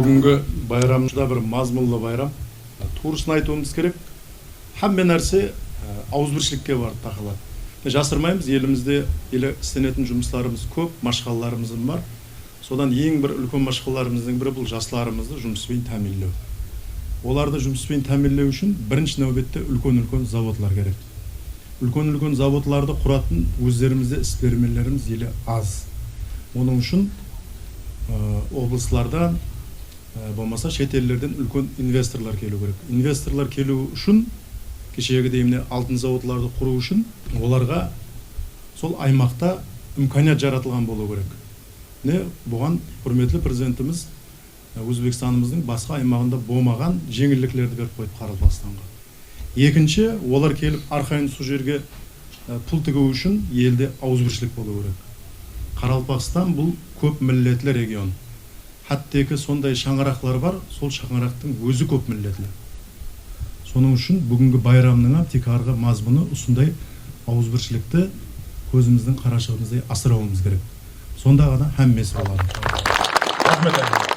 Бүгінгі байрамда бір мазмұнлы байрам. Туысын айтуымыз керек. Hamma нәрсе ауызбіршілікке барып тақалады. Жасырмаймыз, елімізде істенетін жұмыстарымыз көп, машқаларымыз бар. Содан ең бір үлкен машқаларымыздың бірі бұл жастарымызды жұмыспен тәмінлеу. Оларды жұмыспен тәмінлеу үшін бірінші нәубетте үлкен заводлар керек. Үлкен заводларды құратын өздерімізде іс-бермелеріміз елі аз. Оның үшін облыстардан болмаса шетелдерден үлкен инвесторлар келу керек. Инвесторлар келу үшін кешегі дейміне алтын заводларды құру үшін оларға сол аймақта имканият жаратылған болу керек. Бұған құрметлі президентіміз Өзбекстанымыздың басқа аймағында болмаған жеңілдіктерді беріп қойып Қарақалпақстанға. Екінші, олар келіп арқайын су жерге пұл тігу үшін елде ауызбіршілік болу керек. Қарақалпақстан бұл көп миллетлі регион. Хаттекі сондай шаңырақлар бар, сол шаңырақтың өзі көп миллетлі. Соның үшін бүгінгі байрамның тек арғы мазмұны осындай ауызбіршілікті көзіміздің қарашығымыздай асырауымыз керек. Сонда ғана һәммесі болады. Рахмет.